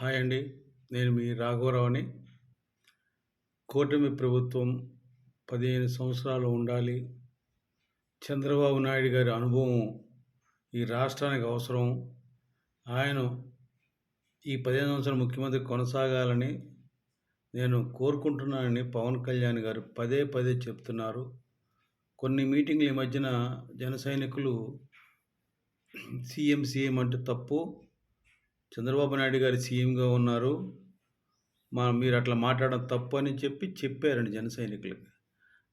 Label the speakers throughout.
Speaker 1: Hi అండి. నేను మీ రాఘవరావుని. కూటమి ప్రభుత్వం 15 సంవత్సరాలు ఉండాలి. చంద్రబాబు నాయుడు గారి అనుభవం ఈ రాష్ట్రానికి అవసరం. ఆయన ఈ 15 సంవత్సరాలు ముఖ్యమంత్రి కొనసాగాలని నేను కోరుకుంటున్నానని పవన్ కళ్యాణ్ గారు పదే పదే చెప్తున్నారు. కొన్ని మీటింగ్‌లు ఈ మధ్యన జన సైనికులు సీఎం అంటే తప్పు. చంద్రబాబు నాయుడు గారు సీఎంగా ఉన్నారు. మీరు అట్లా మాట్లాడడం తప్పు అని చెప్పారండి జన సైనికులకి.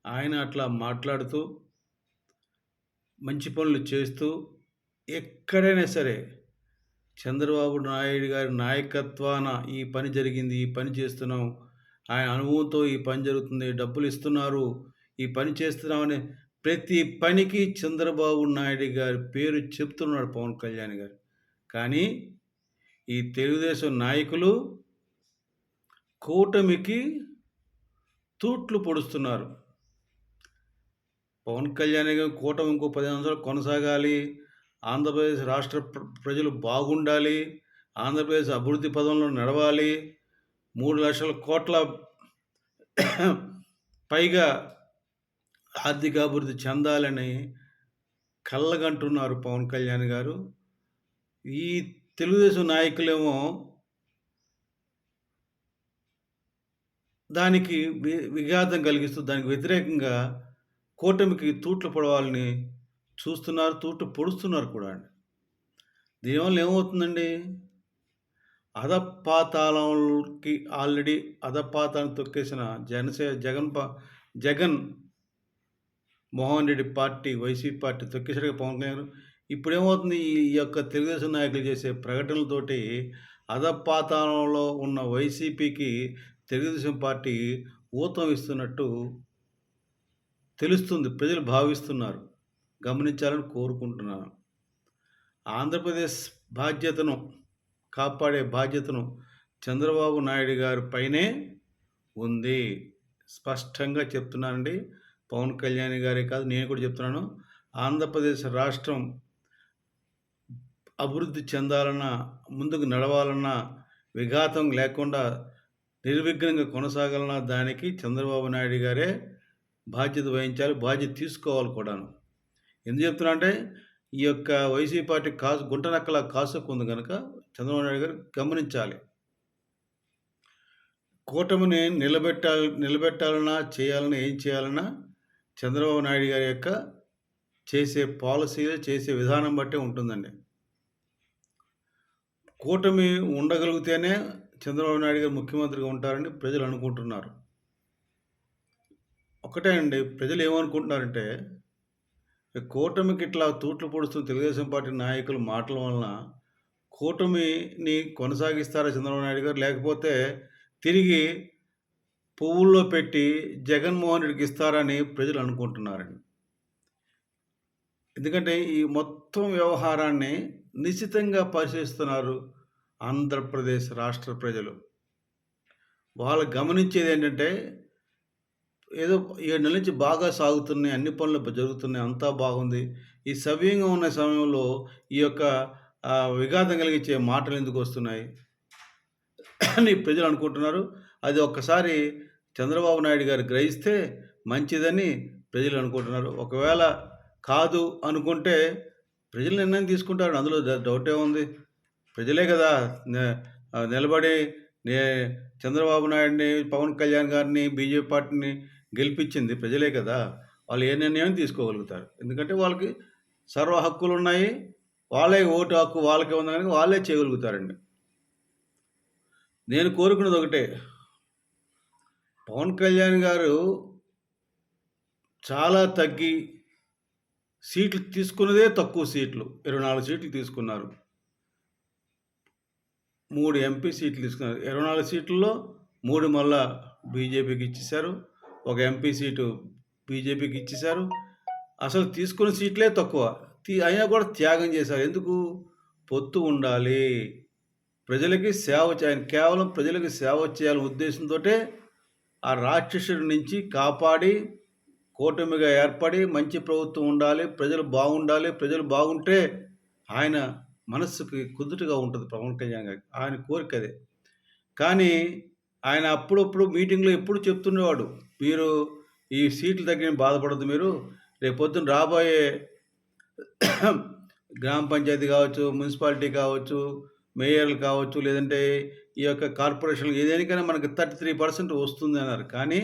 Speaker 1: ఆయన అట్లా మాట్లాడుతూ, మంచి పనులు చేస్తూ, ఎక్కడైనా సరే చంద్రబాబు నాయుడు గారి నాయకత్వాన ఈ పని జరిగింది, ఈ పని చేస్తున్నాం, ఆయన అనుభవంతో ఈ పని జరుగుతుంది, డబ్బులు ఇస్తున్నారు, ఈ పని చేస్తున్నామని ప్రతి పనికి చంద్రబాబు నాయుడు గారి పేరు చెప్తున్నాడు పవన్ కళ్యాణ్ గారు. కానీ ఈ తెలుగుదేశం నాయకులు కూటమికి తూట్లు పొడుస్తున్నారు. పవన్ కళ్యాణ్ గారు కూటమి ఇంకో 15 సంవత్సరాలు కొనసాగాలి, ఆంధ్రప్రదేశ్ రాష్ట్ర ప్రజలు బాగుండాలి, ఆంధ్రప్రదేశ్ అభివృద్ధి పదంలో నడవాలి, 3,00,000 కోట్ల పైగా ఆర్థికాభివృద్ధి చెందాలని కళ్ళగంటున్నారు పవన్ కళ్యాణ్ గారు. ఈ తెలుగుదేశం నాయకులేమో దానికి విఘాతం కలిగిస్తూ, దానికి వ్యతిరేకంగా కూటమికి తూట్లు పొడవాలని చూస్తున్నారు, తూట్లు పొడుస్తున్నారు కూడా అండి. దీనివల్ల ఏమవుతుందండి? అధపాతాళంకి ఆల్రెడీ అధపాతాళం తొక్కేసిన Jagan Mohan Reddy party, YCP party తొక్కేసాడుగా పవన్ కళ్యాణ్. ఇప్పుడేమవుతుంది? ఈ యొక్క తెలుగుదేశం నాయకులు చేసే ప్రకటనలతోటి అధపాతాళంలో ఉన్న వైసీపీకి తెలుగుదేశం పార్టీ ఊతం ఇస్తున్నట్టు తెలుస్తుంది, ప్రజలు భావిస్తున్నారు. గమనించాలని కోరుకుంటున్నాను. ఆంధ్రప్రదేశ్ బాధ్యతను కాపాడే బాధ్యతను చంద్రబాబు నాయుడు గారి పైనే ఉంది. స్పష్టంగా చెప్తున్నానండి. పవన్ కళ్యాణ్ గారే కాదు, నేను కూడా చెప్తున్నాను. ఆంధ్రప్రదేశ్ రాష్ట్రం అభివృద్ధి చెందాలన్నా, ముందుకు నడవాలన్నా, విఘాతం లేకుండా నిర్విఘ్నంగా కొనసాగాలన్నా దానికి చంద్రబాబు నాయుడు గారే బాధ్యత వహించాలి, బాధ్యత తీసుకోవాలి కూడాను. ఎందుకు చెప్తున్నా అంటే, ఈ యొక్క వైసీపీ పార్టీ గుంటనక్కలా కాసుకుంది కనుక చంద్రబాబు నాయుడు గారు గమనించాలి. కూటమిని నిలబెట్టాలన్నా, చేయాలన్నా, ఏం చేయాలన్నా చంద్రబాబు నాయుడు గారి యొక్క చేసే పాలసీలు, చేసే విధానం బట్టే ఉంటుందండి. కూటమి ఉండగలిగితేనే చంద్రబాబు నాయుడు గారు ముఖ్యమంత్రిగా ఉంటారని ప్రజలు అనుకుంటున్నారు. ఒకటే అండి, ప్రజలు ఏమనుకుంటున్నారంటే, కూటమికి ఇట్లా తూట్లు పొడుస్తున్న తెలుగుదేశం పార్టీ నాయకుల మాటల వలన కూటమిని కొనసాగిస్తారా చంద్రబాబు నాయుడు గారు? లేకపోతే తిరిగి పువ్వుల్లో పెట్టి జగన్మోహన్ రెడ్డికి ఇస్తారని ప్రజలు అనుకుంటున్నారండి. ఎందుకంటే ఈ మొత్తం వ్యవహారాన్ని నిశితంగా పరిశీలిస్తున్నారు ఆంధ్రప్రదేశ్ రాష్ట్ర ప్రజలు. వాళ్ళు గమనించేది ఏంటంటే, ఏదో 7 నెలల నుంచి బాగా సాగుతున్నాయి, అన్ని పనులు జరుగుతున్నాయి, అంతా బాగుంది. ఈ సవ్యంగా ఉన్న సమయంలో ఈ యొక్క విఘాతం కలిగించే మాటలు ఎందుకు వస్తున్నాయి అని ప్రజలు అనుకుంటున్నారు. అది ఒక్కసారి చంద్రబాబు నాయుడు గారు గ్రహిస్తే మంచిదని ప్రజలు అనుకుంటున్నారు. ఒకవేళ కాదు అనుకుంటే ప్రజలు నిర్ణయం తీసుకుంటారు, అందులో డౌటే ఉంది. ప్రజలే కదా నిలబడి చంద్రబాబు నాయుడిని, పవన్ కళ్యాణ్ గారిని, బీజేపీ పార్టీని గెలిపించింది ప్రజలే కదా. వాళ్ళు ఏ నిర్ణయం తీసుకోగలుగుతారు. ఎందుకంటే వాళ్ళకి సర్వ హక్కులు ఉన్నాయి, వాళ్ళే ఓటు హక్కు వాళ్ళకే ఉంది కనుక వాళ్ళే చేయగలుగుతారండి. నేను కోరుకున్నది ఒకటే, పవన్ కళ్యాణ్ గారు చాలా తగ్గి సీట్లు తీసుకున్నదే తక్కువ సీట్లు, 24 సీట్లు తీసుకున్నారు. 3 ఎంపీ సీట్లు తీసుకున్నారు. 24 సీట్లలో 3 మళ్ళా బీజేపీకి ఇచ్చేశారు, ఒక ఎంపీ సీటు బీజేపీకి ఇచ్చేశారు. అసలు తీసుకున్న సీట్లే తక్కువ, అయినా కూడా త్యాగం చేశారు. ఎందుకు? పొత్తు ఉండాలి, ప్రజలకి సేవ చేయాలి, కేవలం ప్రజలకు సేవ చేయాలనే ఉద్దేశంతో ఆ రాక్షసుడి నుంచి కాపాడి కూటమిగా ఏర్పడి మంచి ప్రభుత్వం ఉండాలి, ప్రజలు బాగుండాలి, ప్రజలు బాగుంటే ఆయన మనస్సుకి కుదుటగా ఉంటుంది పవన్ కళ్యాణ్ గారికి. ఆయన కోరిక అదే. కానీ ఆయన అప్పుడప్పుడు మీటింగ్‌లో ఎప్పుడు చెప్తుండేవాడు. మీరు ఈ సీట్లు తగ్గినవి బాధపడొద్దు మీరు. రేపొద్దున రాబోయే గ్రామ పంచాయతీ కావచ్చు, మున్సిపాలిటీ కావచ్చు, మేయర్‌లు కావచ్చు, లేదంటే ఈ యొక్క కార్పొరేషన్‌లు దేనికైనా మనకు 33% వస్తుందన్నారు. కానీ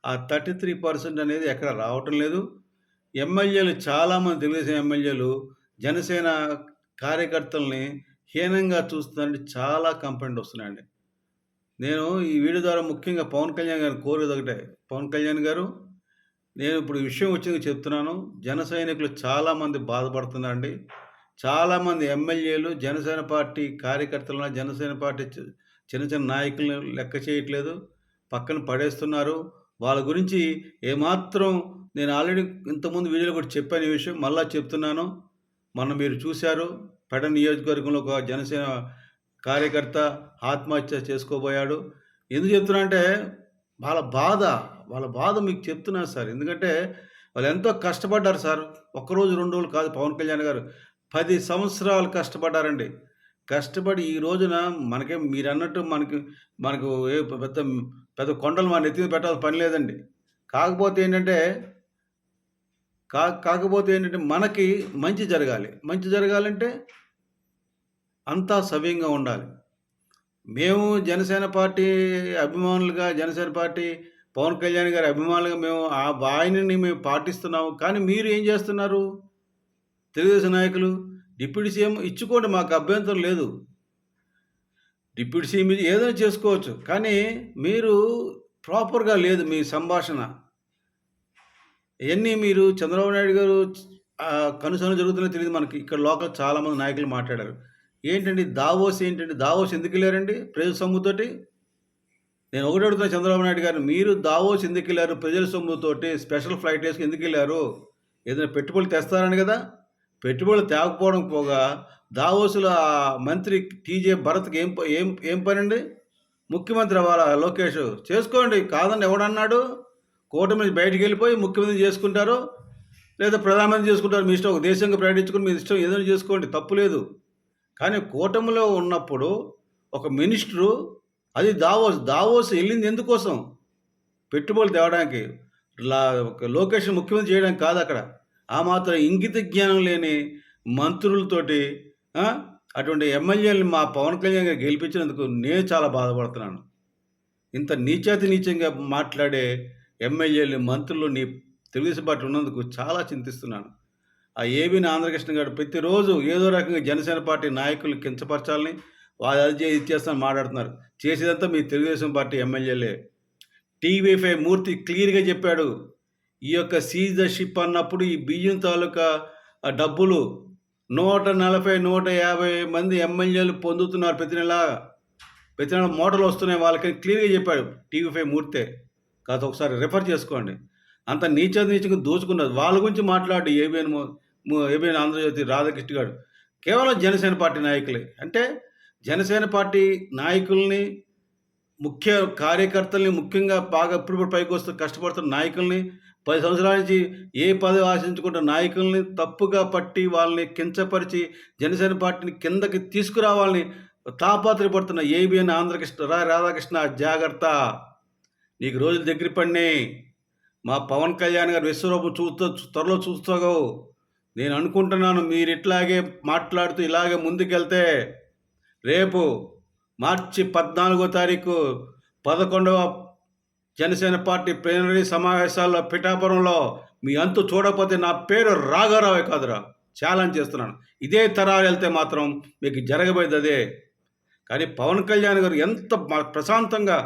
Speaker 1: ఆ 33% అనేది ఎక్కడ రావటం లేదు. ఎమ్మెల్యేలు చాలామంది తెలుగుదేశం ఎమ్మెల్యేలు జనసేన కార్యకర్తల్ని హీనంగా చూస్తున్నారంటే చాలా కంప్లెయింట్లు వస్తున్నాయండి. నేను ఈ వీడియో ద్వారా ముఖ్యంగా పవన్ కళ్యాణ్ గారిని కోరేది ఒకటే. పవన్ కళ్యాణ్ గారు, నేను ఇప్పుడు ఈ విషయం వచ్చింది చెప్తున్నాను. జన సైనికులు చాలామంది బాధపడుతున్నారండి. చాలామంది ఎమ్మెల్యేలు జనసేన పార్టీ కార్యకర్తలను, జనసేన పార్టీ చిన్న చిన్న నాయకులను లెక్క చేయట్లేదు. పక్కన పడేస్తున్నారు. వాళ్ళ గురించి ఏమాత్రం నేను ఆల్రెడీ ఇంతకుముందు వీడియోలో కూడా చెప్పాను ఈ విషయం. మళ్ళా చెప్తున్నాను. మొన్న మీరు చూశారు. పెడ నియోజకవర్గంలో ఒక జనసేన కార్యకర్త ఆత్మహత్య చేసుకోబోయాడు. ఎందుకు చెప్తున్నా అంటే వాళ్ళ బాధ మీకు చెప్తున్నాను సార్. ఎందుకంటే వాళ్ళు ఎంతో కష్టపడ్డారు సార్. ఒక్కరోజు, 2 రోజులు కాదు పవన్ కళ్యాణ్ గారు. 10 సంవత్సరాలు కష్టపడ్డారండి. కష్టపడి ఈ రోజున మనకేం మీరన్నట్టు మనకు పెద్ద పెద్ద కొండలు మన నెత్తి మీద పెట్టాల్సిన పని లేదండి. కాకపోతే ఏంటంటే కాకపోతే ఏంటంటే మనకి మంచి జరగాలి. మంచి జరగాలంటే అంతా సవ్యంగా ఉండాలి. మేము జనసేన పార్టీ అభిమానులుగా, జనసేన పార్టీ పవన్ కళ్యాణ్ గారి అభిమానులుగా మేము ఆయనని మేము పాటిస్తున్నాము. కానీ మీరు ఏం చేస్తున్నారు? తెలుగుదేశం నాయకులు డిప్యూటీ సీఎం ఇచ్చుకోండి, మాకు అభ్యంతరం లేదు. డిప్యూటీ సీఎం ఏదైనా చేసుకోవచ్చు. కానీ మీరు ప్రాపర్‌గా లేదు మీ సంభాషణ. ఇయన్నీ మీరు చంద్రబాబు నాయుడు గారు కనుసన్నలు జరుగుతున్నాయో తెలీదు మనకి. ఇక్కడ లోకల్ చాలామంది నాయకులు మాట్లాడారు. ఏంటండి దావోస్ ఏంటండి? దావోస్ ఎందుకెళ్లారండి ప్రజల సొమ్ముతోటి? నేను ఒకటి అడుగుతున్నా చంద్రబాబు నాయుడు గారిని. మీరు దావోస్ ఎందుకెళ్లారు? ప్రజల సొమ్ముతోటి స్పెషల్ ఫ్లైట్ ఏసుకొని ఎందుకెళ్లారు? ఏదైనా పెట్టుబడులు తెస్తారని కదా! పెట్టుబడులు తేకపోవడం పోగా దావోస్‌లో మంత్రి టీజే భరత్‌కి ఏం పనండి? ముఖ్యమంత్రి అవ్వాలా లోకేష్? చేసుకోండి. కాదని ఎవడన్నాడు? కూటమి నుంచి బయటికెళ్ళిపోయి ముఖ్యమంత్రి చేసుకుంటారు. లేదా ప్రధానమంత్రి చేసుకుంటారు. మీ ఇష్టం. ఒక దేశంగా ప్రకటించుకొని మీ ఇష్టం ఏదైనా చేసుకోండి. తప్పు లేదు. కానీ కూటమిలో ఉన్నప్పుడు ఒక మినిస్టరు అది దావోస్ ఎళ్ళింది ఎందుకోసం? పెట్టుబడులు తేవడానికి. లోకేష్ ముఖ్యమంత్రి చేయడానికి కాదక్కడ. ఆ మాత్రం ఇంగిత జ్ఞానం లేని మంత్రులతోటి అటువంటి ఎమ్మెల్యేలని మా పవన్ కళ్యాణ్ గారు గెలిపించినందుకు నేను చాలా బాధపడుతున్నాను. ఇంత నీచాతి నీచంగా మాట్లాడే ఎమ్మెల్యేలు, మంత్రులు తెలుగుదేశం పార్టీ ఉన్నందుకు చాలా చింతిస్తున్నాను. ఆ ఏబీని ఆంధ్రకృష్ణ గారు ప్రతిరోజు ఏదో రకంగా జనసేన పార్టీ నాయకులు కించపరచాలని, వాళ్ళు అది చేస్తామని మాట్లాడుతున్నారు. చేసేదంతా మీ తెలుగుదేశం పార్టీ ఎమ్మెల్యేలే. టీవీ5 మూర్తి క్లియర్‌గా చెప్పాడు. ఈ యొక్క సీజ్ ద షిప్ అన్నప్పుడు ఈ బియ్యం తాలూకా డబ్బులు 140, 150 మంది ఎమ్మెల్యేలు పొందుతున్నారు ప్రతి నెల మూటలు వస్తున్నాయి వాళ్ళకని క్లియర్‌గా చెప్పాడు టీవీ5 మూర్తే. కాదు ఒకసారి రిఫర్ చేసుకోండి. అంత నీచంగా దోచుకున్నారు. వాళ్ళ గురించి మాట్లాడు ఏబిఎన్ ఆంధ్రజ్యోతి రాధాకృష్ణ గారు. కేవలం జనసేన పార్టీ నాయకులే. అంటే జనసేన పార్టీ నాయకుల్ని, ముఖ్య కార్యకర్తల్ని, ముఖ్యంగా బాగా ఇప్పుడు పైకి వస్తూ కష్టపడుతున్న నాయకుల్ని, 10 సంవత్సరాల నుంచి ఏ పదవి ఆశించుకుంటున్న నాయకుల్ని తప్పుగా పట్టి వాళ్ళని కించపరిచి జనసేన పార్టీని కిందకి తీసుకురావాలని తాపత్రయపడుతున్న ఏబిఎన్ రాధాకృష్ణ జాగ్రత్త. నీకు రోజులు దగ్గర పడినాయి. మా పవన్ కళ్యాణ్ గారు విశ్వరూపం త్వరలో చూస్తావు. నేను అనుకుంటున్నాను మీరు ఇట్లాగే మాట్లాడుతూ ఇలాగే ముందుకెళ్తే రేపు మార్చి 14వ తారీఖు 11వ జనసేన పార్టీ ప్లీనరీ సమావేశాల్లో పిఠాపురంలో మీ అంతు చూడకపోతే నా పేరు రాఘారావే కాదురా. ఛాలెంజ్ చేస్తున్నాను. ఇదే తరాలు వెళ్తే మాత్రం మీకు జరగబోయేది అదే. కానీ పవన్ కళ్యాణ్ గారు ఎంత ప్రశాంతంగా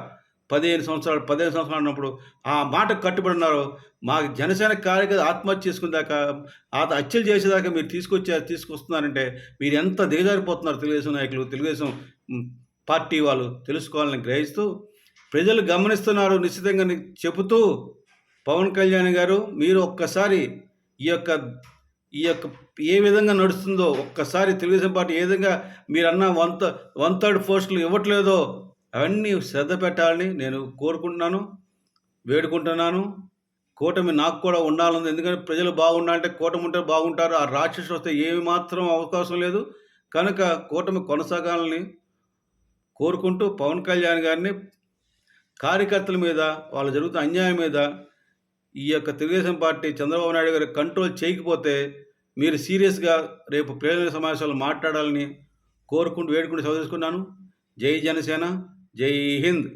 Speaker 1: 15 సంవత్సరాలు అన్నప్పుడు ఆ మాటకు కట్టుబడి ఉన్నారో, మా జనసేన కార్యకర్త ఆత్మహత్య చేసుకునేదాకా, హత్యలు చేసేదాకా మీరు తీసుకొస్తున్నారంటే మీరు ఎంత దిగజారిపోతున్నారు. తెలుగుదేశం నాయకులు, తెలుగుదేశం పార్టీ వాళ్ళు తెలుసుకోవాలని గ్రహిస్తూ ప్రజలు గమనిస్తున్నారు నిశ్చితంగా చెబుతూ, పవన్ కళ్యాణ్ గారు మీరు ఒక్కసారి ఈ యొక్క ఏ విధంగా నడుస్తుందో ఒక్కసారి తెలుగుదేశం పార్టీ ఏ విధంగా మీరన్న 1/3 పోస్టులు ఇవ్వట్లేదో అవన్నీ శ్రద్ధ పెట్టాలని నేను కోరుకుంటున్నాను, వేడుకుంటున్నాను. కూటమి నాకు కూడా ఉండాలని. ఎందుకంటే ప్రజలు బాగుండాలంటే కూటమి ఉంటే బాగుంటారు. ఆ రాక్షసులు వస్తే ఏమి మాత్రం అవకాశం లేదు. కనుక కూటమి కొనసాగాలని కోరుకుంటూ పవన్ కళ్యాణ్ గారిని కార్యకర్తల మీద, వాళ్ళ జరుగుతున్న అన్యాయం మీద ఈ యొక్క తెలుగుదేశం పార్టీ చంద్రబాబు నాయుడు గారు కంట్రోల్ చేయకపోతే మీరు సీరియస్‌గా రేపు ప్లీనరీ సమావేశాల్లో మాట్లాడాలని కోరుకుంటూ, వేడుకుంటూ సెలవు తీసుకున్నాను. జై జనసేన, జై హింద్.